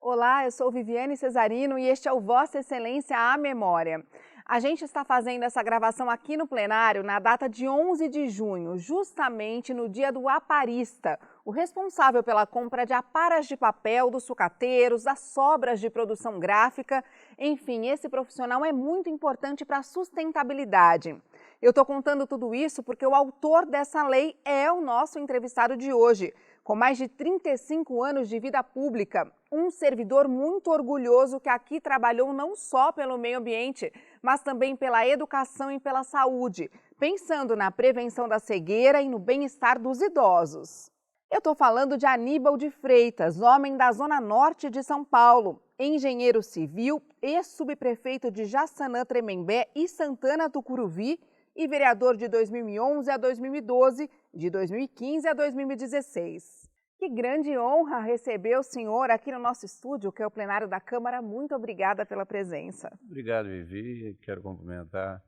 Olá, eu sou Viviane Cesarino e este é o Vossa Excelência à Memória. A gente está fazendo essa gravação aqui no plenário na data de 11 de junho, justamente no dia do aparista, o responsável pela compra de aparas de papel dos sucateiros, das sobras de produção gráfica. Enfim, esse profissional é muito importante para a sustentabilidade. Eu estou contando tudo isso porque o autor dessa lei é o nosso entrevistado de hoje. Com mais de 35 anos de vida pública, um servidor muito orgulhoso que aqui trabalhou não só pelo meio ambiente, mas também pela educação e pela saúde, pensando na prevenção da cegueira e no bem-estar dos idosos. Eu estou falando de Aníbal de Freitas, homem da Zona Norte de São Paulo, engenheiro civil e subprefeito de Jaçanã, Tremembé e Santana Tucuruvi, e vereador de 2011 a 2012, de 2015 a 2016. Que grande honra receber o senhor aqui no nosso estúdio, que é o plenário da Câmara. Muito obrigada pela presença. Obrigado, Vivi. Quero cumprimentar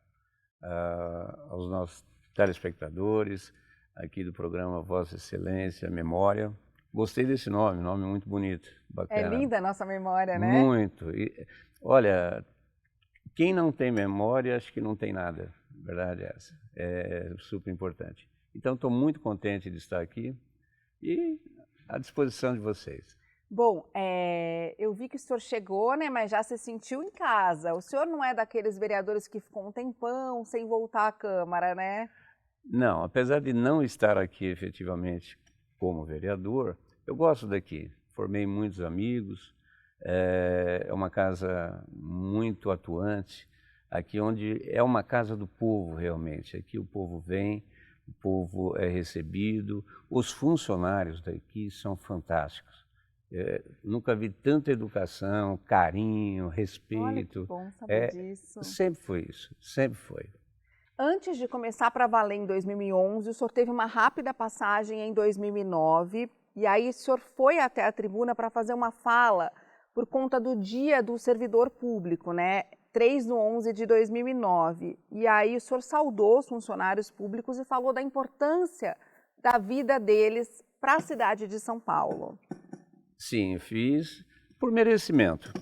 aos nossos telespectadores aqui do programa Vossa Excelência Memória. Gostei desse nome muito bonito, bacana. É linda a nossa memória, né? Muito. E, olha, quem não tem memória, acho que não tem nada. A verdade é essa. É super importante. Então, estou muito contente de estar aqui e à disposição de vocês. Bom, eu vi que o senhor chegou, né, mas já se sentiu em casa. O senhor não é daqueles vereadores que ficam um tempão sem voltar à Câmara, né? Não, apesar de não estar aqui efetivamente como vereador, eu gosto daqui. Formei muitos amigos, é uma casa muito atuante, aqui onde é uma casa do povo realmente. Aqui o povo vem, o povo é recebido, os funcionários daqui são fantásticos. Nunca vi tanta educação, carinho, respeito. Olha que bom saber disso. Sempre foi isso, sempre foi. Antes de começar para valer em 2011, o senhor teve uma rápida passagem em 2009, e aí o senhor foi até a tribuna para fazer uma fala por conta do Dia do Servidor Público, né? 3/11 de 2009. E aí o senhor saudou os funcionários públicos e falou da importância da vida deles para a cidade de São Paulo. Sim, fiz por merecimento.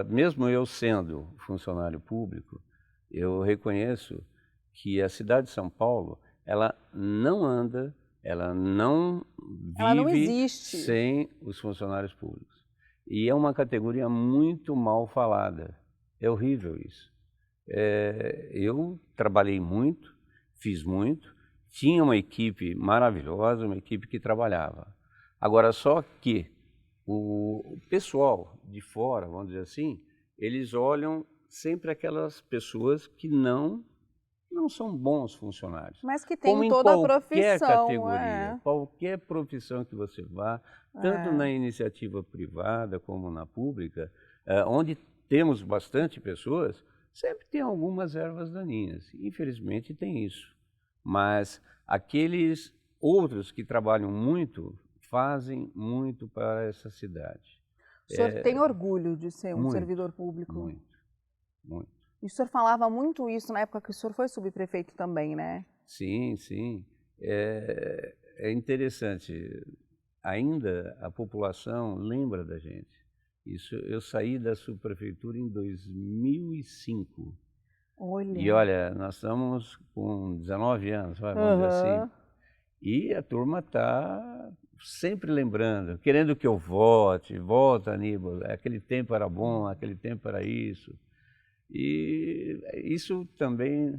Mesmo eu sendo funcionário público, eu reconheço que a cidade de São Paulo, ela não anda, ela não existe sem os funcionários públicos. E é uma categoria muito mal falada. É horrível isso. Eu trabalhei muito, fiz muito, tinha uma equipe maravilhosa, uma equipe que trabalhava. Agora, só que o pessoal de fora, vamos dizer assim, eles olham sempre aquelas pessoas que não são bons funcionários. Mas que tem em toda a profissão. Categoria, qualquer profissão que você vá, tanto na iniciativa privada como na pública, onde temos bastante pessoas, sempre tem algumas ervas daninhas. Infelizmente tem isso. Mas aqueles outros que trabalham muito, fazem muito para essa cidade. O senhor tem orgulho de ser um servidor público? Muito. E o senhor falava muito isso na época que o senhor foi subprefeito também, né? Sim, sim. É interessante. Ainda a população lembra da gente. Isso, eu saí da subprefeitura em 2005. Olha. E olha, nós estamos com 19 anos, vamos dizer assim. E a turma está sempre lembrando, querendo que eu volte, volta, Aníbal, aquele tempo era bom, aquele tempo era isso. E isso também,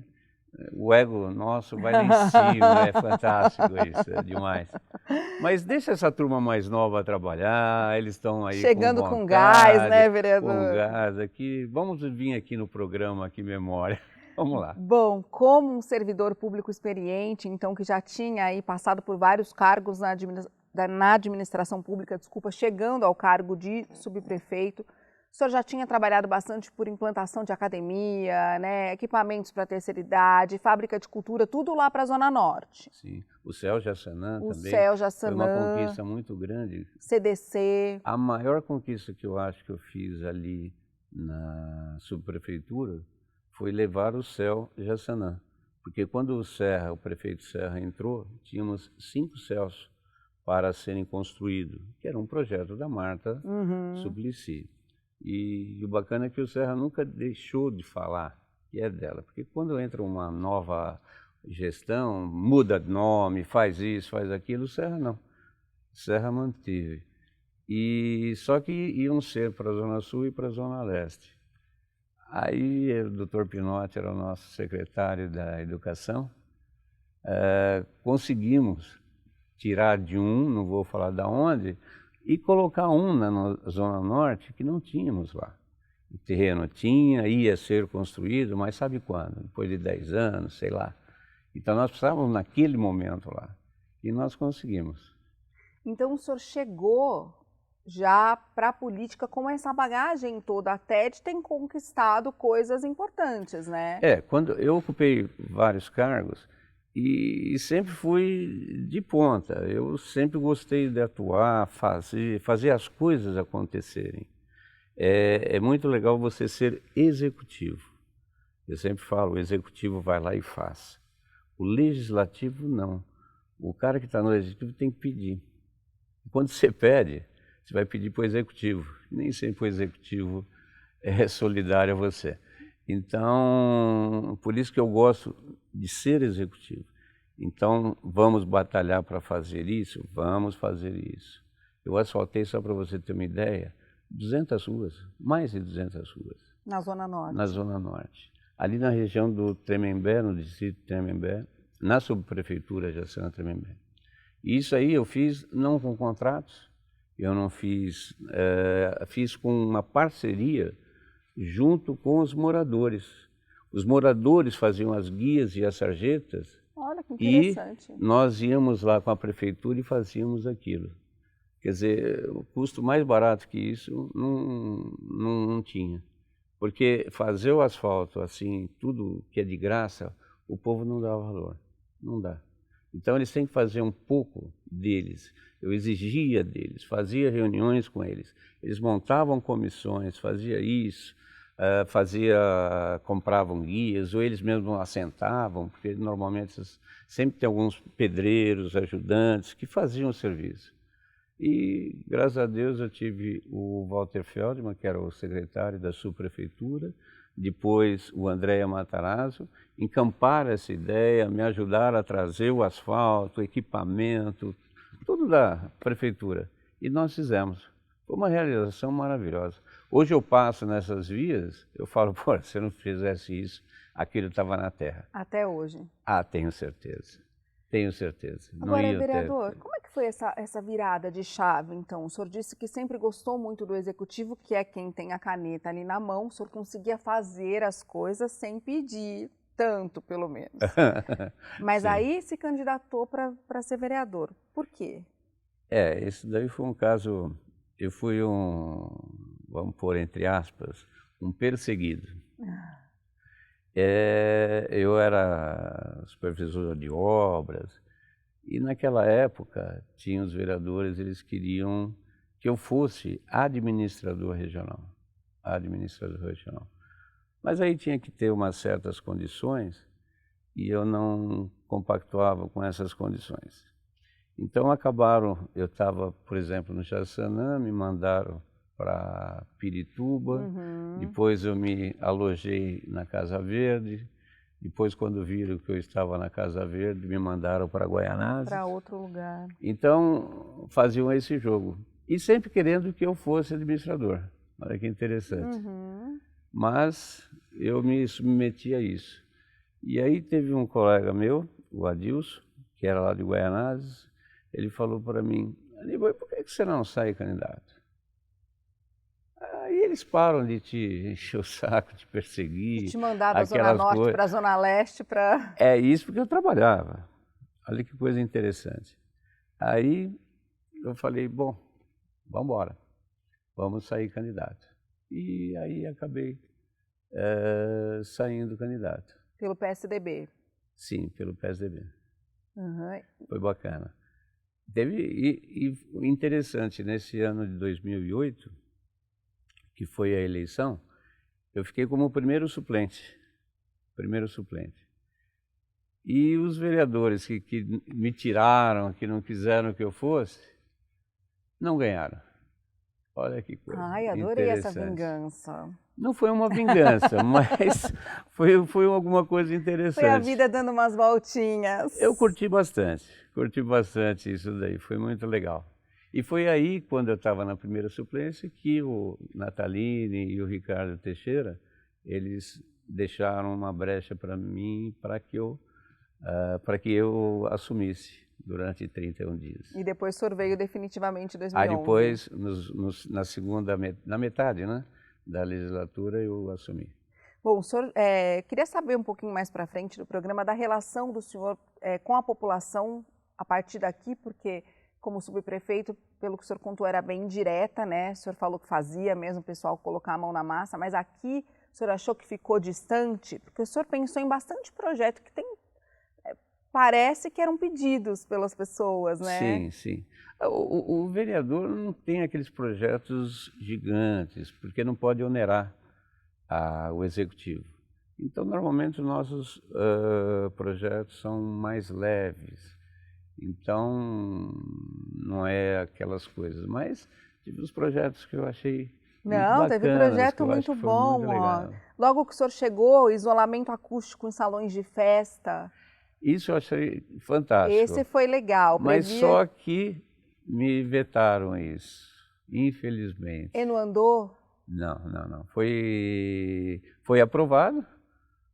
o ego nosso vai lá em cima, é fantástico isso, é demais. Mas deixa essa turma mais nova trabalhar, eles estão aí chegando com vontade, com gás, né, vereador? Com gás aqui. Vamos vir aqui no programa, aqui Memória. Vamos lá. Bom, como um servidor público experiente, então que já tinha aí passado por vários cargos na administração pública, chegando ao cargo de subprefeito, o senhor já tinha trabalhado bastante por implantação de academia, né, equipamentos para terceira idade, fábrica de cultura, tudo lá para a Zona Norte. Sim, o CEL Jaçanã também. O CEL Jaçanã. Foi uma conquista muito grande. CDC. A maior conquista que eu acho que eu fiz ali na subprefeitura foi levar o CEL Jaçanã. Porque quando o prefeito Serra entrou, tínhamos 5 CELs para serem construídos, que era um projeto da Marta Suplicy. E o bacana é que o Serra nunca deixou de falar que é dela, porque quando entra uma nova gestão, muda de nome, faz isso, faz aquilo, o Serra não. O Serra manteve. E só que iam ser para a Zona Sul e para a Zona Leste. Aí o Dr. Pinotti era o nosso secretário da Educação, conseguimos tirar de um, não vou falar da onde, e colocar um na Zona Norte que não tínhamos lá. O terreno tinha, ia ser construído, mas sabe quando? Depois de 10 anos, sei lá. Então nós precisávamos naquele momento lá, e nós conseguimos. Então o senhor chegou já para a política com essa bagagem toda, até de ter conquistado coisas importantes, né? Quando eu ocupei vários cargos e sempre fui de ponta. Eu sempre gostei de atuar, fazer as coisas acontecerem. É muito legal você ser executivo. Eu sempre falo, o executivo vai lá e faz. O legislativo não. O cara que está no legislativo tem que pedir. Quando você pede, você vai pedir para o executivo. Nem sempre o executivo é solidário a você. Então, por isso que eu gosto de ser executivo. Então, vamos batalhar para fazer isso? Vamos fazer isso. Eu asfaltei, só para você ter uma ideia, 200 ruas, mais de 200 ruas. Na Zona Norte? Na Zona Norte. Ali na região do Tremembé, no distrito de Tremembé, na subprefeitura de Jaciana Tremembé. E isso aí eu fiz não com contratos, eu não fiz, fiz com uma parceria junto com os moradores. Os moradores faziam as guias e as sarjetas. Olha que interessante. E nós íamos lá com a prefeitura e fazíamos aquilo. Quer dizer, o custo mais barato que isso não tinha. Porque fazer o asfalto assim, tudo que é de graça, o povo não dá valor. Não dá. Então eles têm que fazer um pouco deles. Eu exigia deles, fazia reuniões com eles. Eles montavam comissões, fazia isso, compravam guias, ou eles mesmos assentavam, porque normalmente sempre tem alguns pedreiros, ajudantes, que faziam o serviço. E, graças a Deus, eu tive o Walter Feldman, que era o secretário da subprefeitura, depois o Andréa Matarazzo, encamparam essa ideia, me ajudaram a trazer o asfalto, o equipamento, tudo da prefeitura. E nós fizemos. Foi uma realização maravilhosa. Hoje eu passo nessas vias, eu falo, pô, se eu não fizesse isso, aquilo estava na terra. Até hoje? Ah, tenho certeza. Tenho certeza. Agora, vereador, como é que foi essa virada de chave, então? O senhor disse que sempre gostou muito do executivo, que é quem tem a caneta ali na mão. O senhor conseguia fazer as coisas sem pedir tanto, pelo menos. Mas aí se candidatou para ser vereador. Por quê? Esse daí foi um caso... Eu fui vamos pôr entre aspas, um perseguido. Eu era supervisor de obras e naquela época tinha os vereadores, eles queriam que eu fosse administrador regional. Mas aí tinha que ter umas certas condições e eu não compactuava com essas condições. Então eu estava, por exemplo, no Jaçanã, me mandaram para Pirituba, depois eu me alojei na Casa Verde, depois quando viram que eu estava na Casa Verde, me mandaram para Guaianazes. Para outro lugar. Então faziam esse jogo, e sempre querendo que eu fosse administrador, olha que interessante. Mas eu me submeti a isso. E aí teve um colega meu, o Adilson, que era lá de Guaianazes, ele falou para mim, Aníbal, por que você não sai candidato? Aí eles param de te encher o saco, te perseguir. De te mandar da Zona Norte para a Zona Leste para... É isso, porque eu trabalhava. Olha que coisa interessante. Aí eu falei, bom, vamos embora, vamos sair candidato. E aí acabei saindo candidato. Pelo PSDB? Sim, pelo PSDB. Foi bacana. E interessante, nesse ano de 2008, que foi a eleição, eu fiquei como primeiro suplente. E os vereadores que me tiraram, que não quiseram que eu fosse, não ganharam. Olha que coisa Ai, adorei essa interessante. vingança. Não foi uma vingança, mas foi alguma coisa interessante. Foi a vida dando umas voltinhas. Eu curti bastante isso daí, foi muito legal. E foi aí, quando eu estava na primeira suplência, que o Natalini e o Ricardo Teixeira, eles deixaram uma brecha para mim, para que eu assumisse durante 31 dias. E depois o senhor veio definitivamente em 2011. Aí depois, na metade, né, da legislatura, eu assumi. Bom, o senhor queria saber um pouquinho mais para frente do programa da relação do senhor com a população a partir daqui, porque como subprefeito, pelo que o senhor contou, era bem direta, né? O senhor falou que fazia mesmo o pessoal colocar a mão na massa, mas aqui o senhor achou que ficou distante? Porque o senhor pensou em bastante projeto que parece que eram pedidos pelas pessoas, né? Sim, sim. O vereador não tem aqueles projetos gigantes, porque não pode onerar o executivo. Então, normalmente, os nossos projetos são mais leves. Então, não é aquelas coisas. Mas tive uns projetos que eu achei muito bacanas, teve projeto muito bom. Muito logo que o senhor chegou, isolamento acústico em salões de festa. Isso eu achei fantástico. Esse foi legal. Mas só que me vetaram isso, infelizmente. E não andou? Não. Foi aprovado,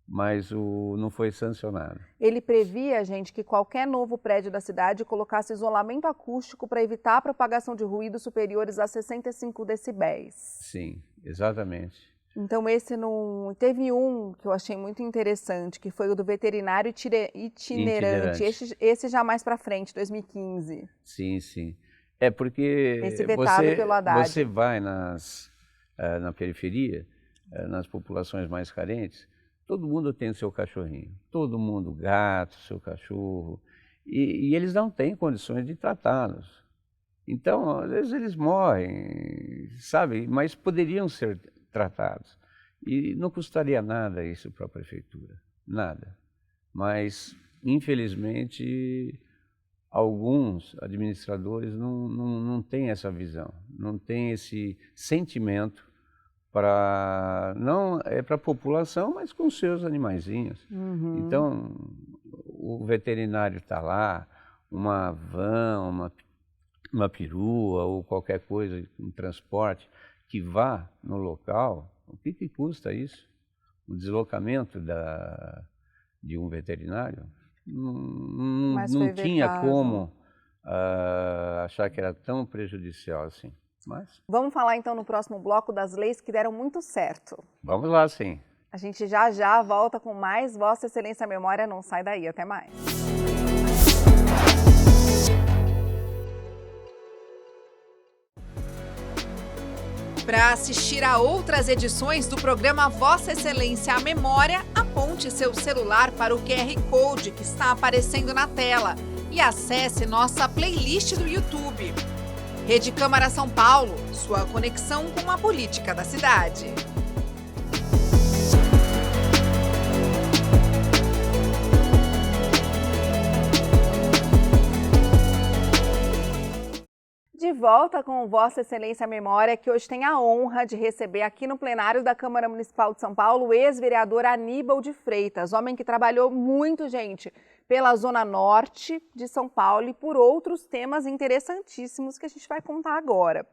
mas não foi sancionado. Ele previa, gente, que qualquer novo prédio da cidade colocasse isolamento acústico para evitar a propagação de ruídos superiores a 65 decibéis. Sim, exatamente. Então esse não... Teve um que eu achei muito interessante, que foi o do veterinário itinerante. Esse já mais para frente, 2015. Sim. É porque esse vetado pelo Haddad. Você vai na periferia, nas populações mais carentes, todo mundo tem o seu cachorrinho, todo mundo gato, seu cachorro, e eles não têm condições de tratá-los. Então, às vezes eles morrem, sabe, mas poderiam ser tratados. E não custaria nada isso para a prefeitura, nada. Mas, infelizmente, alguns administradores não têm essa visão, não têm esse sentimento não é para a população, mas com seus animaizinhos. Uhum. Então, o veterinário está lá, uma van, uma perua ou qualquer coisa, um transporte que vá no local, o que custa isso? O deslocamento de um veterinário? Não tinha como achar que era tão prejudicial assim. Mas... Vamos falar então no próximo bloco das leis que deram muito certo. Vamos lá, sim. A gente já volta com mais Vossa Excelência Memória, não sai daí, até mais. Para assistir a outras edições do programa Vossa Excelência a Memória, aponte seu celular para o QR Code que está aparecendo na tela e acesse nossa playlist do YouTube. Rede Câmara São Paulo, sua conexão com a política da cidade. De volta com Vossa Excelência Memória, que hoje tem a honra de receber aqui no plenário da Câmara Municipal de São Paulo o ex-vereador Aníbal de Freitas, homem que trabalhou muito, gente, pela Zona Norte de São Paulo e por outros temas interessantíssimos que a gente vai contar agora.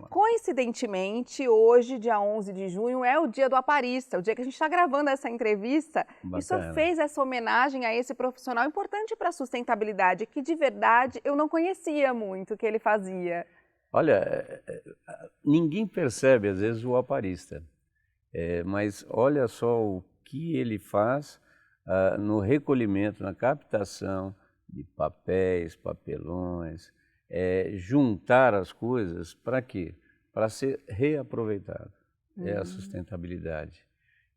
Coincidentemente, hoje, dia 11 de junho, é o dia do aparista, o dia que a gente está gravando essa entrevista. Bacana. E o senhor fez essa homenagem a esse profissional importante para a sustentabilidade, que de verdade eu não conhecia muito o que ele fazia. Olha, ninguém percebe às vezes o aparista, mas olha só o que ele faz no recolhimento, na captação de papéis, papelões, juntar as coisas para quê? Para ser reaproveitado. É a sustentabilidade.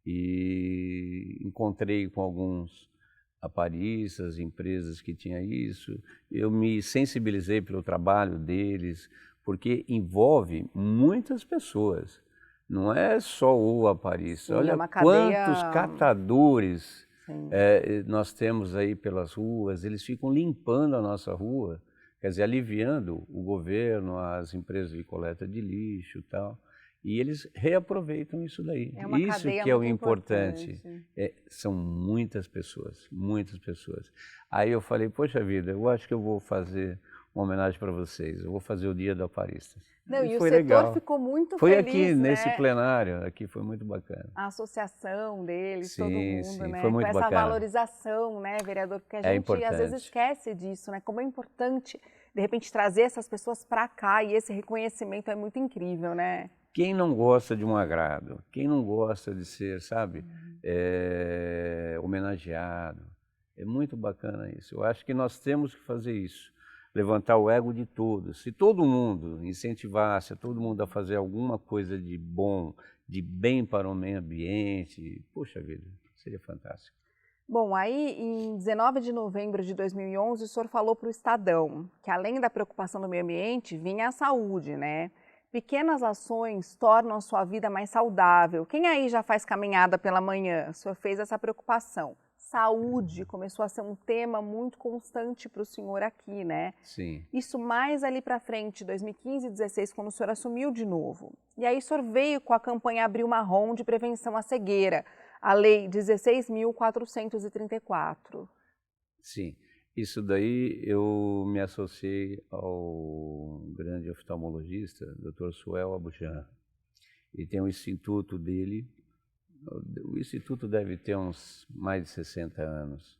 E encontrei com alguns aparistas, empresas que tinham isso, eu me sensibilizei pelo trabalho deles, porque envolve muitas pessoas. Não é só o aparista. Sim, olha quantos catadores Sim. Nós temos aí pelas ruas, eles ficam limpando a nossa rua, quer dizer, aliviando o governo, as empresas de coleta de lixo e tal, e eles reaproveitam isso daí. É uma Isso cadeia que é o muito importante. importante. São muitas pessoas, muitas pessoas. Aí eu falei, poxa vida, eu acho que eu vou fazer uma homenagem para vocês, eu vou fazer o Dia do Aparista. Não, e o foi setor legal. ficou muito Foi feliz, aqui, né? nesse plenário, aqui foi muito bacana. A associação deles, todo Sim, mundo, sim, né? foi Com muito essa bacana. valorização, né, vereador? Porque a É gente às vezes importante. esquece disso, né? Como é importante, de repente, trazer essas pessoas para cá e esse reconhecimento é muito incrível, né? Quem não gosta de um agrado, quem não gosta de ser, sabe, homenageado, é muito bacana isso. Eu acho que nós temos que fazer isso, levantar o ego de todos. Se todo mundo incentivasse todo mundo a fazer alguma coisa de bom, de bem para o meio ambiente, poxa vida, seria fantástico. Bom, aí em 19 de novembro de 2011, o senhor falou para o Estadão que além da preocupação do meio ambiente, vinha a saúde, né? Pequenas ações tornam a sua vida mais saudável. Quem aí já faz caminhada pela manhã? O senhor fez essa preocupação. Saúde começou a ser um tema muito constante para o senhor aqui, né? Sim. Isso mais ali para frente, 2015 e 2016, quando o senhor assumiu de novo. E aí o senhor veio com a campanha Abril Marrom de prevenção à cegueira, a Lei 16.434. Sim. Isso daí eu me associei ao grande oftalmologista, Dr. Suel Abujan. Ele tem um instituto dele, o instituto deve ter uns mais de 60 anos.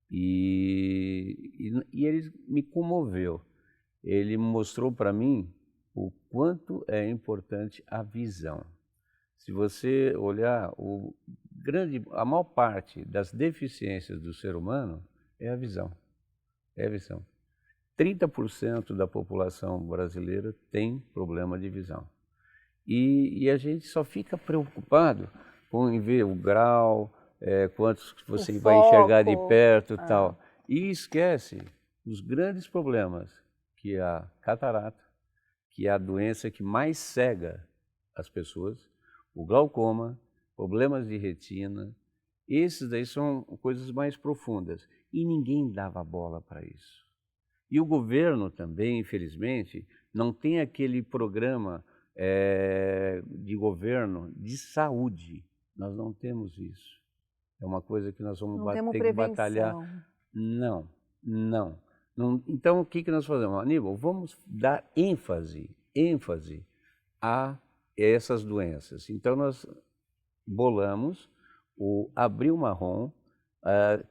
E ele me comoveu. Ele mostrou para mim o quanto é importante a visão. Se você olhar, a maior parte das deficiências do ser humano é a visão. É a visão. 30% da população brasileira tem problema de visão. E a gente só fica preocupado com ver o grau, quantos você vai enxergar de perto e tal. E esquece os grandes problemas, que é a catarata, que é a doença que mais cega as pessoas, o glaucoma, problemas de retina. Esses daí são coisas mais profundas e ninguém dava bola para isso. E o governo também, infelizmente, não tem aquele programa de governo de saúde. Nós não temos isso. É uma coisa que nós vamos ter que batalhar. Não. Então, o que nós fazemos? Aníbal, vamos dar ênfase a essas doenças. Então, nós bolamos o Abril Marrom,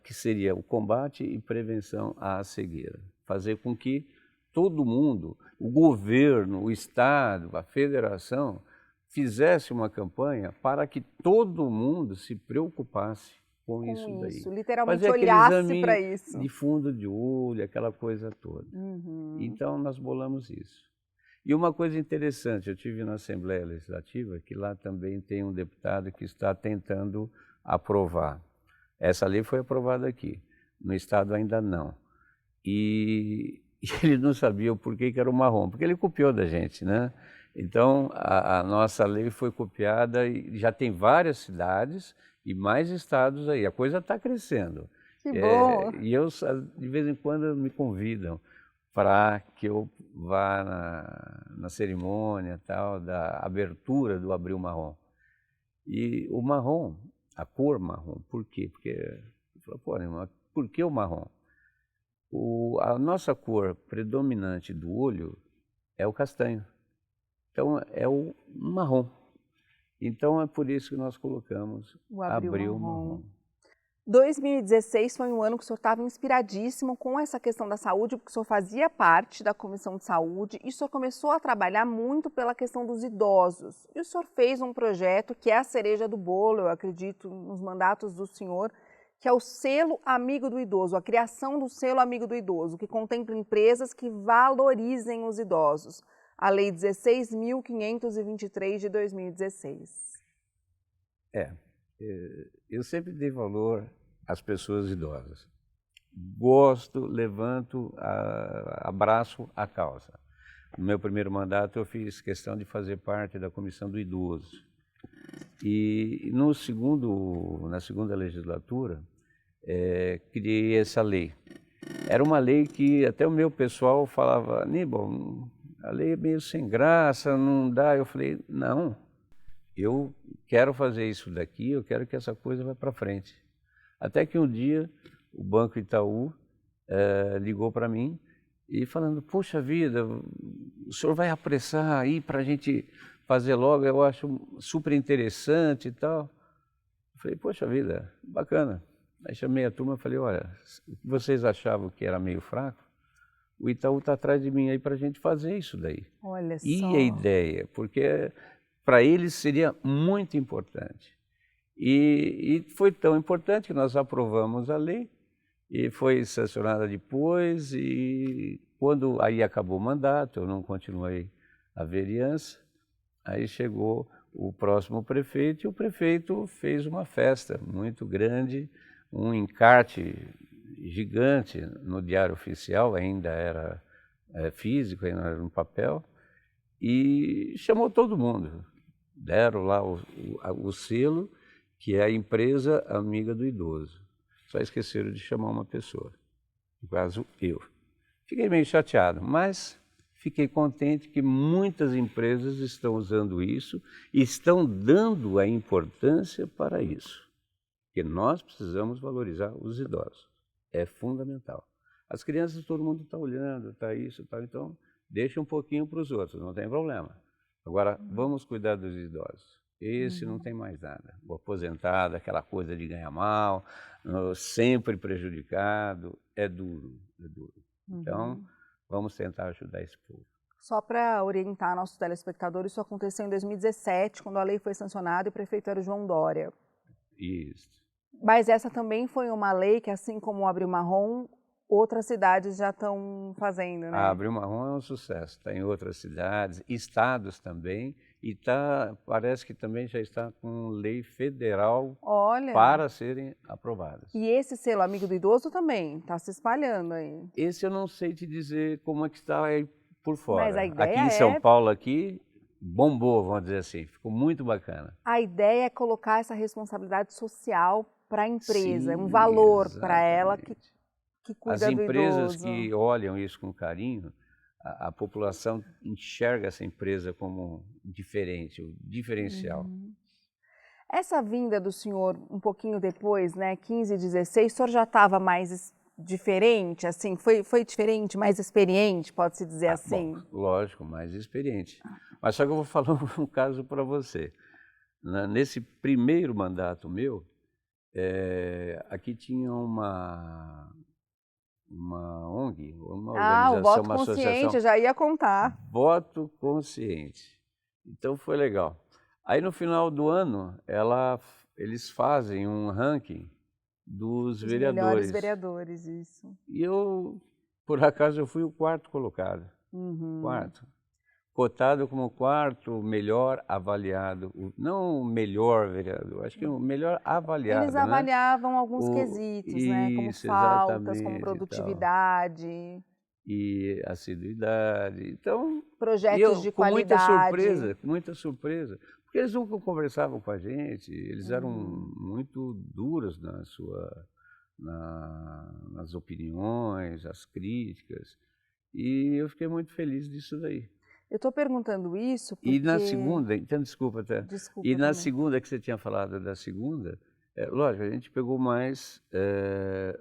que seria o combate e prevenção à cegueira. Fazer com que todo mundo, o governo, o Estado, a federação, fizesse uma campanha para que todo mundo se preocupasse com isso daí. Literalmente fazer olhasse para isso. De fundo de olho, aquela coisa toda. Então, nós bolamos isso. E uma coisa interessante, eu tive na Assembleia Legislativa, que lá também tem um deputado que está tentando aprovar. Essa lei foi aprovada aqui, no Estado ainda não. E ele não sabia o porquê que era o marrom, porque ele copiou da gente, né? Então, a nossa lei foi copiada e já tem várias cidades e mais estados aí. A coisa está crescendo. Que bom! E eu, de vez em quando, me convidam para que eu vá na cerimônia tal, da abertura do Abril Marrom. E o marrom, a cor marrom, por quê? Porque, eu falo, pô, irmão, por que o marrom? A nossa cor predominante do olho é o castanho. Então, é o marrom. Então, é por isso que nós colocamos o Abril Marrom. 2016 foi um ano que o senhor estava inspiradíssimo com essa questão da saúde, porque o senhor fazia parte da Comissão de Saúde e o senhor começou a trabalhar muito pela questão dos idosos. E o senhor fez um projeto que é a cereja do bolo, eu acredito, nos mandatos do senhor, que é o Selo Amigo do Idoso, a criação do Selo Amigo do Idoso, que contempla empresas que valorizem os idosos. A Lei 16.523 de 2016. Eu sempre dei valor às pessoas idosas. Gosto, levanto, abraço a causa. No meu primeiro mandato eu fiz questão de fazer parte da Comissão do Idoso. E na segunda legislatura, criei essa lei. Era uma lei que até o meu pessoal falava, Aníbal, a lei é meio sem graça, não dá. Eu falei, não, eu quero fazer isso daqui, eu quero que essa coisa vá para frente. Até que um dia o Banco Itaú ligou para mim e falando, poxa vida, o senhor vai apressar aí para a gente fazer logo, eu acho super interessante e tal. Eu falei, poxa vida, bacana. Aí chamei a turma e falei, olha, o que vocês achavam que era meio fraco, o Itaú está atrás de mim aí para a gente fazer isso daí. Olha E só. a ideia, porque para eles seria muito importante. E foi tão importante que nós aprovamos a lei e foi sancionada depois, e quando aí acabou o mandato, eu não continuei a vereança, aí chegou o próximo prefeito e o prefeito fez uma festa muito grande, um encarte gigante no Diário Oficial, ainda era físico, ainda era no papel, e chamou todo mundo. Deram lá o selo, que é a empresa amiga do idoso. Só esqueceram de chamar uma pessoa, no caso eu. Fiquei meio chateado, mas fiquei contente que muitas empresas estão usando isso e estão dando a importância para isso. Porque nós precisamos valorizar os idosos. É fundamental. As crianças, todo mundo está olhando, está isso, está, então deixa um pouquinho para os outros, não tem problema. Agora, vamos cuidar dos idosos. Esse não tem mais nada. O aposentado, aquela coisa de ganhar mal, sempre prejudicado, é duro, é duro. Então, vamos tentar ajudar esse povo. Só para orientar nossos telespectadores, isso aconteceu em 2017, quando a lei foi sancionada e o prefeito era o João Dória. Isso. Mas essa também foi uma lei que, assim como o Abril Marrom, outras cidades já estão fazendo, né? A Abril Marrom é um sucesso, está em outras cidades, estados também, e parece que também já está com lei federal para serem aprovadas. E esse selo Amigo do Idoso também está se espalhando aí. Esse eu não sei te dizer como é que está aí por fora. Mas a ideia aqui em São Paulo, aqui, bombou, vamos dizer assim, ficou muito bacana. A ideia é colocar essa responsabilidade social para a empresa, Sim, um valor para ela que cuida do idoso. As empresas que olham isso com carinho, a população enxerga essa empresa como diferente, o diferencial. Essa vinda do senhor um pouquinho depois, né, 15, 16, o senhor já estava mais diferente, assim, foi diferente, mais experiente, pode-se dizer assim? Bom, lógico, mais experiente. Mas só que eu vou falar um caso para você. Nesse primeiro mandato meu, aqui tinha uma ONG, uma organização, o voto uma associação. consciente, eu já ia contar. Voto Consciente. Então foi legal. Aí no final do ano, eles fazem um ranking dos vereadores. Melhores vereadores, isso. E eu, por acaso, eu fui o quarto colocado. Quarto. Cotado como o quarto melhor avaliado. Não o melhor vereador, acho que o melhor avaliado. Eles avaliavam alguns quesitos, né? Como faltas, como produtividade. E assiduidade. Então, projetos de qualidade. Com muita surpresa. Porque eles nunca conversavam com a gente, eles eram muito duros nas opiniões, as críticas. E eu fiquei muito feliz disso daí. Eu estou perguntando isso porque... E na segunda, então desculpa até. Desculpa e na também. segunda, que você tinha falado da segunda, lógico, a gente pegou mais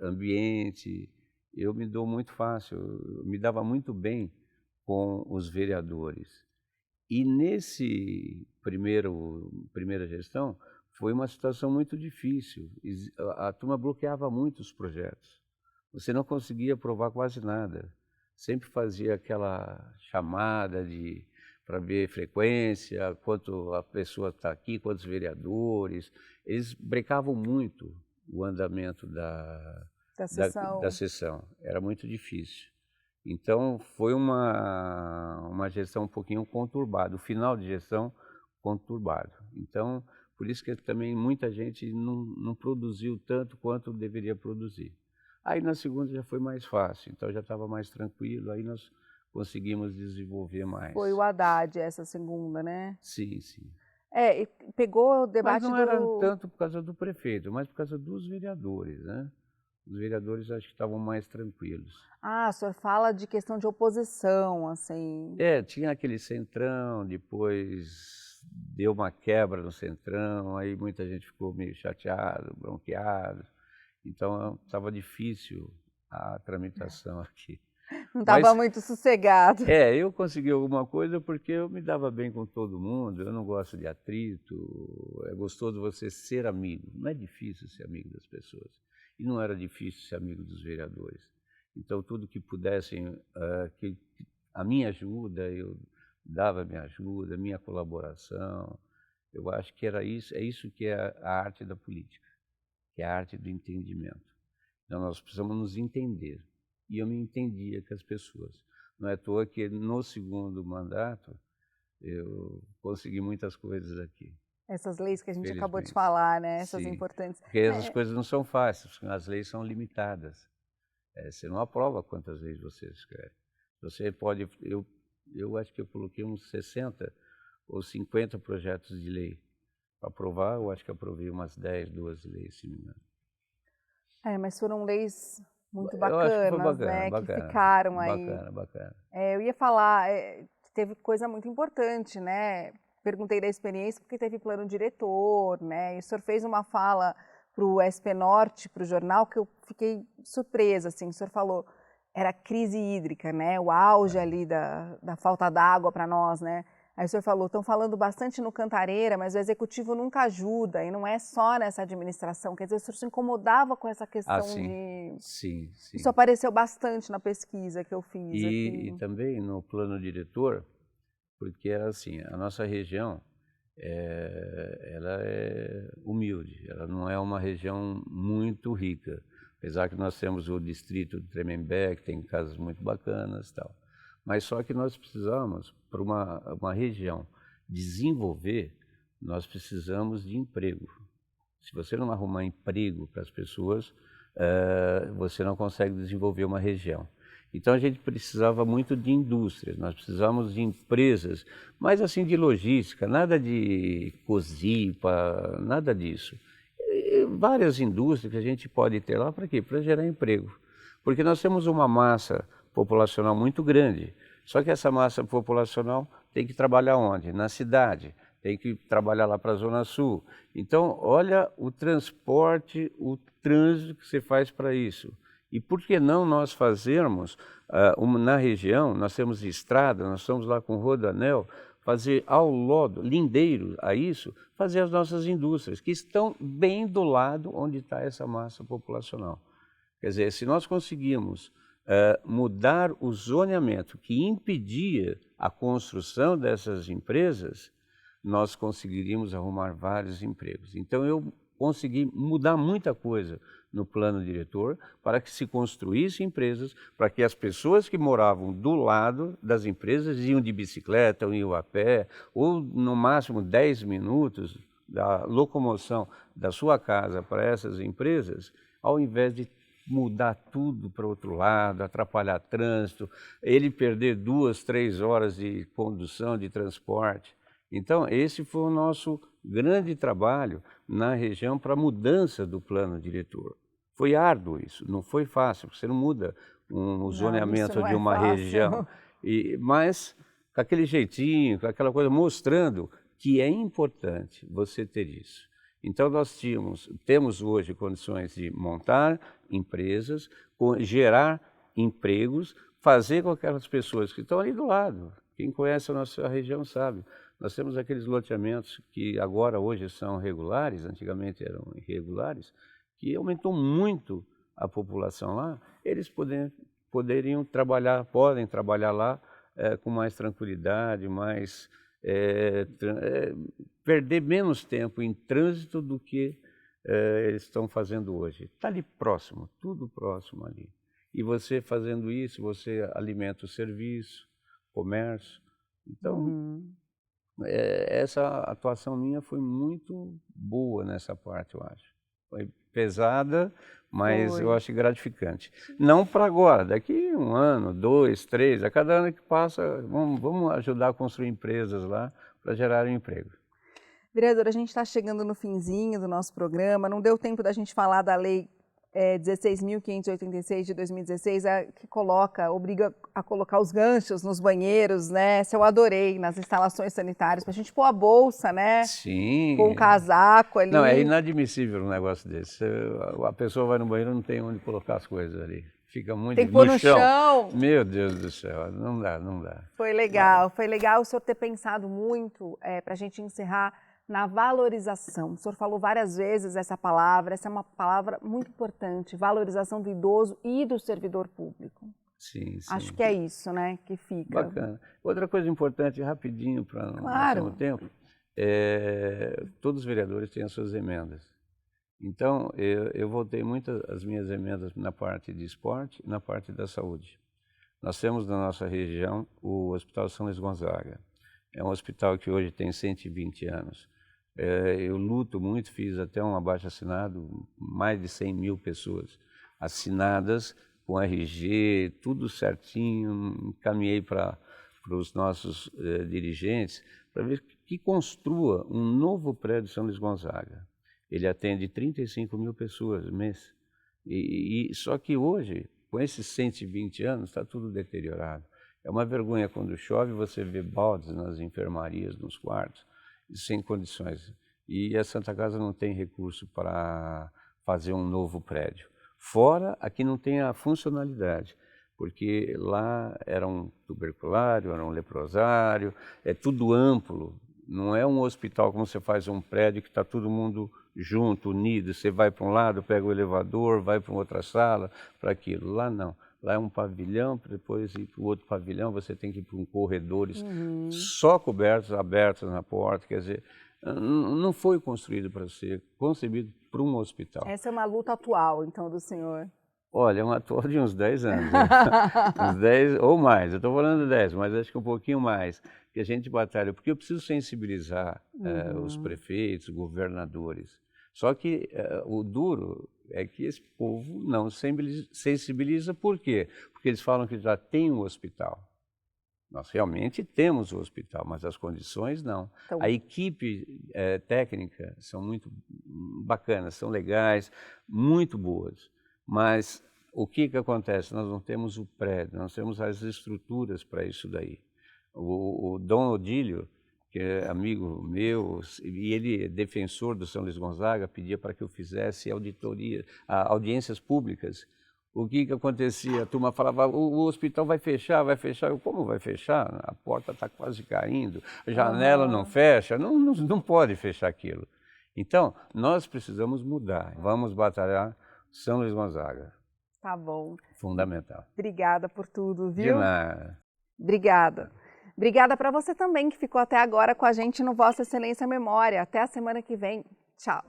ambiente. Eu me dou muito fácil, eu me dava muito bem com os vereadores. E nesse primeira gestão, foi uma situação muito difícil. A turma bloqueava muito os projetos. Você não conseguia aprovar quase nada. Sempre fazia aquela chamada para ver frequência, quanto a pessoa está aqui, quantos vereadores. Eles brecavam muito o andamento da sessão. Era muito difícil. Então, foi uma gestão um pouquinho conturbada, o final de gestão conturbado. Então, por isso que também muita gente não produziu tanto quanto deveria produzir. Aí na segunda já foi mais fácil, então já estava mais tranquilo, aí nós conseguimos desenvolver mais. Foi o Haddad essa segunda, né? Sim, sim. Pegou o debate mas não era tanto por causa do prefeito, mas por causa dos vereadores, né? Os vereadores acho que estavam mais tranquilos. Ah, o senhor fala de questão de oposição, assim. Tinha aquele centrão, depois deu uma quebra no centrão, aí muita gente ficou meio chateado, bronqueado. Então estava difícil a tramitação aqui. Não estava Mas muito sossegado. eu consegui alguma coisa porque eu me dava bem com todo mundo, eu não gosto de atrito, é gostoso você ser amigo. Não é difícil ser amigo das pessoas. E não era difícil ser amigo dos vereadores. Então, tudo que pudessem, a minha ajuda, eu dava a minha ajuda, a minha colaboração. Eu acho que era isso, é isso que é a arte da política, que é a arte do entendimento. Então, nós precisamos nos entender. E eu me entendia com as pessoas. Não é à toa que no segundo mandato eu consegui muitas coisas aqui. Essas leis que a gente acabou de Felizmente. falar, né? Essas Sim, importantes. porque essas coisas não são fáceis, as leis são limitadas. Você não aprova quantas leis você escreve. Você pode, eu acho que eu coloquei uns 60 ou 50 projetos de lei para aprovar, eu acho que aprovei umas 10, 12 leis, se não me engano. Mas foram leis muito Eu acho que foi bacanas, bacana, né? bacana, Que ficaram aí. bacana. Eu ia falar, teve coisa muito importante, né? Perguntei da experiência porque teve plano diretor, né? E o senhor fez uma fala para o SP Norte, para o jornal, que eu fiquei surpresa, assim. O senhor falou, era crise hídrica, né? O auge ali da falta d'água para nós, né? Aí o senhor falou, estão falando bastante no Cantareira, mas o executivo nunca ajuda, e não é só nessa administração. Quer dizer, o senhor se incomodava com essa questão de... Sim. Isso apareceu bastante na pesquisa que eu fiz aqui. E também no plano diretor, porque era assim, a nossa região, ela é humilde, ela não é uma região muito rica, apesar que nós temos o distrito de Tremembé, que tem casas muito bacanas e tal. Mas só que nós precisamos, para uma região desenvolver, nós precisamos de emprego. Se você não arrumar emprego para as pessoas, você não consegue desenvolver uma região. Então a gente precisava muito de indústrias, nós precisávamos de empresas, mas assim de logística, nada de COSIPA, nada disso. Várias indústrias que a gente pode ter lá para quê? Para gerar emprego. Porque nós temos uma massa populacional muito grande, só que essa massa populacional tem que trabalhar onde? Na cidade, tem que trabalhar lá para a Zona Sul. Então, olha o transporte, o trânsito que você faz para isso. E por que não nós fazermos, na região, nós temos estrada, nós estamos lá com o Rodoanel, fazer ao lado, lindeiro a isso, fazer as nossas indústrias, que estão bem do lado onde está essa massa populacional. Quer dizer, se nós conseguirmos mudar o zoneamento que impedia a construção dessas empresas, nós conseguiríamos arrumar vários empregos. Então, eu consegui mudar muita coisa no plano diretor para que se construíssem empresas, para que as pessoas que moravam do lado das empresas iam de bicicleta, ou iam a pé, ou no máximo 10 minutos da locomoção da sua casa para essas empresas, ao invés de mudar tudo para o outro lado, atrapalhar trânsito, ele perder 2, 3 horas de condução, de transporte. Então, esse foi o nosso grande trabalho na região para a mudança do plano diretor. Foi árduo isso, não foi fácil, você não muda um zoneamento de uma região, mas com aquele jeitinho, com aquela coisa, mostrando que é importante você ter isso. Então, nós temos hoje condições de montar empresas, gerar empregos, fazer com aquelas pessoas que estão ali do lado. Quem conhece a nossa região sabe. Nós temos aqueles loteamentos que agora, hoje, são regulares, antigamente eram irregulares, que aumentou muito a população lá. Eles podem trabalhar lá com mais tranquilidade, perder menos tempo em trânsito do que eles estão fazendo hoje. Está ali próximo, tudo próximo ali. E você fazendo isso, você alimenta o serviço, comércio. Então, essa atuação minha foi muito boa nessa parte, eu acho. Foi pesada, mas eu acho gratificante. Não para agora, daqui 1 ano, 2, 3, a cada ano que passa, vamos ajudar a construir empresas lá para gerar emprego. Vereador, a gente está chegando no finzinho do nosso programa, não deu tempo da gente falar da lei 16.586 de 2016, que obriga a colocar os ganchos nos banheiros, né? Essa eu adorei, nas instalações sanitárias, para a gente pôr a bolsa, né? Sim. Pôr um casaco ali. Não, é inadmissível um negócio desse. A pessoa vai no banheiro e não tem onde colocar as coisas ali. Fica muito tem que pôr no chão. Meu Deus do céu, não dá, não dá. Foi legal o senhor ter pensado muito, para a gente encerrar, na valorização. O senhor falou várias vezes essa palavra, essa é uma palavra muito importante, valorização do idoso e do servidor público. Sim, sim. Acho que é isso, né, que fica. Bacana. Outra coisa importante, rapidinho, para não Claro. passar o tempo, todos os vereadores têm as suas emendas. Então, eu voltei muito as minhas emendas na parte de esporte e na parte da saúde. Nós temos na nossa região o Hospital São Luís Gonzaga. É um hospital que hoje tem 120 anos. Eu luto muito, fiz até um abaixo-assinado, mais de 100 mil pessoas assinadas, com RG, tudo certinho, encaminhei para os nossos dirigentes, para ver que construa um novo prédio São Luís Gonzaga. Ele atende 35 mil pessoas mês. Só que hoje, com esses 120 anos, está tudo deteriorado. É uma vergonha quando chove, você vê baldes nas enfermarias, nos quartos, sem condições. E a Santa Casa não tem recurso para fazer um novo prédio. Fora, aqui não tem a funcionalidade, porque lá era um tuberculário, era um leprosário, é tudo amplo. Não é um hospital como você faz um prédio que está todo mundo junto, unido. Você vai para um lado, pega o elevador, vai para outra sala, para aquilo. Lá não. Lá é um pavilhão, para depois ir para o outro pavilhão, você tem que ir para um corredores só cobertos, abertos na porta. Quer dizer, não foi construído para ser concebido para um hospital. Essa é uma luta atual, então, do senhor. Olha, é uma atual de uns 10 anos. Né? Uns 10 ou mais, eu estou falando 10, mas acho que um pouquinho mais, que a gente batalha, porque eu preciso sensibilizar os prefeitos, governadores. Só que o duro é que esse povo não sensibiliza. Por quê? Porque eles falam que já tem um hospital. Nós realmente temos o hospital, mas as condições não. Então, a equipe técnica são muito bacanas, são legais, muito boas. Mas o que acontece? Nós não temos o prédio, nós temos as estruturas para isso daí. O Dom Odílio, que é amigo meu, e ele é defensor do São Luís Gonzaga, pedia para que eu fizesse audiências públicas. O que acontecia? A turma falava, o hospital vai fechar, vai fechar. Eu, como vai fechar? A porta está quase caindo, a janela não fecha, não pode fechar aquilo. Então, nós precisamos mudar, vamos batalhar São Luís Gonzaga. Tá bom. Fundamental. Obrigada por tudo, viu? De nada. Obrigada. Obrigada para você também que ficou até agora com a gente no Vossa Excelência Memória. Até a semana que vem. Tchau.